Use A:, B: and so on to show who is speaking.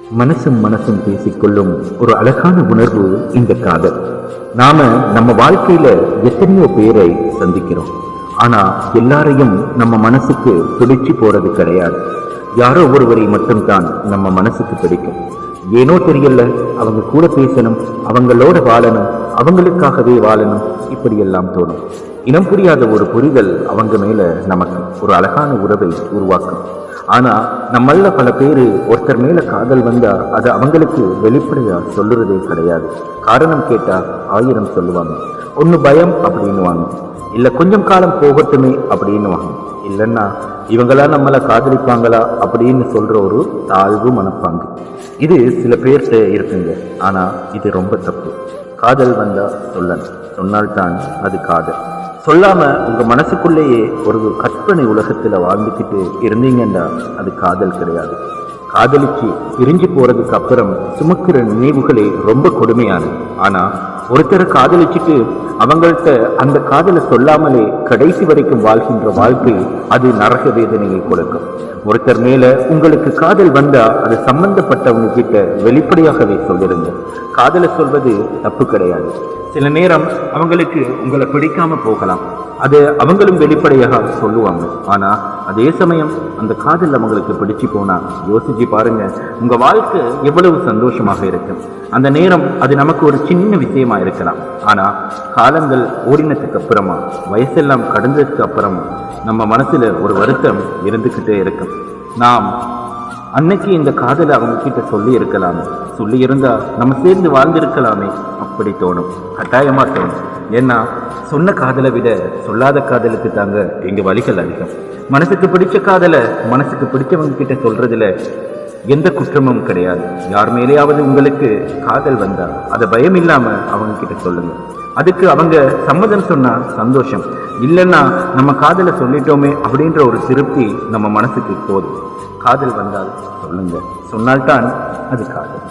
A: மனசும் மனசும் பேசிக்கொள்ளும் ஒரு அழகான உணர்வு இந்த காதல். நாம நம்ம வாழ்க்கையில எத்தனையோ பேரை சந்திக்கிறோம். ஆனா எல்லாரையும் நம்ம மனசுக்கு பிடிச்சு போறது கிடையாது. யாரோ ஒருவரை மட்டும்தான் நம்ம மனசுக்கு பிடிக்கும். ஏனோ தெரியல, அவங்க கூட பேசணும், அவங்களோட வாழணும், அவங்களுக்காகவே வாழணும், இப்படியெல்லாம் தோணும். இனம் புரியாத ஒரு புரிதல் அவங்க மேல நமக்கு ஒரு அழகான உறவை உருவாக்கும். ஆனா நம்மள பல பேரு ஒருத்தர் மேல காதல் வந்தா அது அவங்களுக்கு வெளிப்படையா சொல்லுறதே கிடையாது. காரணம் கேட்டா 1000 சொல்லுவாங்க. ஒண்ணு பயம் அப்படின்னுவாங்க, இல்ல கொஞ்சம் காலம் போகட்டுமே அப்படின்னுவாங்க, இல்லைன்னா இவங்களா நம்மளை காதலிப்பாங்களா அப்படின்னு சொல்ற ஒரு தாழ்வு மனப்பாங்கு. இது சில பேர்கிட்ட இருக்குங்க. ஆனா இது ரொம்ப தப்பு. காதல் வந்தா சொல்லணும், சொன்னால்தான் அது காதல். சொல்லாம உங்க மனசுக்குள்ளேயே ஒரு கற்பனை உலகத்துல வாழ்ந்துக்கிட்டு இருந்தீங்கன்னா அது காதல் கிடையாது. காதலிச்சு பிரிஞ்சு போறதுக்கு அப்புறம் சுமக்கிற நினைவுகளே ரொம்ப கொடுமையானது. ஆனா ஒருத்தரை காதலிச்சுட்டு அவங்கள்ட்ட அந்த காதலை சொல்லாமலே கடைசி வரைக்கும் வாழ்கின்ற வாழ்க்கை அது நரக வேதனையை கொடுக்கும். ஒருத்தர் மேல உங்களுக்கு காதல் வந்தா அது சம்பந்தப்பட்டவங்க கிட்ட வெளிப்படையாகவே சொல்லிருங்க. காதலை சொல்வது தப்பு கிடையாது. சில நேரம் அவங்களுக்கு உங்களை பிடிக்காம போகலாம், அது அவங்களும் வெளிப்படையாக சொல்லுவாங்க. ஆனா அதே சமயம் அந்த காதல் அவங்களுக்கு பிடிச்சு போனா யோசிச்சு பாருங்க, உங்க வாழ்க்கை எவ்வளவு சந்தோஷமாக இருக்கும். அந்த நேரம் அது நமக்கு ஒரு சின்ன விஷயமா இருக்கலாம். ஆனா காலங்கள் ஓடினதுக்கு அப்புறமா, வயசெல்லாம் கடந்ததுக்கு அப்புறமா நம்ம மனசுல ஒரு வருத்தம் இருந்துகிட்டே இருக்கும். நாம் அன்னைக்கு இந்த காதலை அவங்க கிட்ட சொல்லி இருக்கலாமே, சொல்லி இருந்தா நம்ம சேர்ந்து வாழ்ந்திருக்கலாமே, அப்படி தோணும், கட்டாயமா தோணும். ஏன்னா சொன்ன காதலை விட சொல்லாத காதலுக்கு தாங்க எங்க வலிகள் அதிகம். மனசுக்கு பிடிச்ச காதலை மனசுக்கு பிடிச்சவங்க கிட்ட சொல்றதுல எந்த குற்றமும் கிடையாது. யார் மேலேயாவது உங்களுக்கு காதல் வந்தா அதை பயம் இல்லாம அவங்க கிட்ட சொல்லுங்க. அதுக்கு அவங்க சம்மதம் சொன்னா சந்தோஷம், இல்லைன்னா நம்ம காதலை சொல்லிட்டோமே அப்படின்ற ஒரு திருப்தி நம்ம மனசுக்கு போதும். காதல் வந்தால் சொல்லுங்க, சொன்னால்தான் அது காதல்.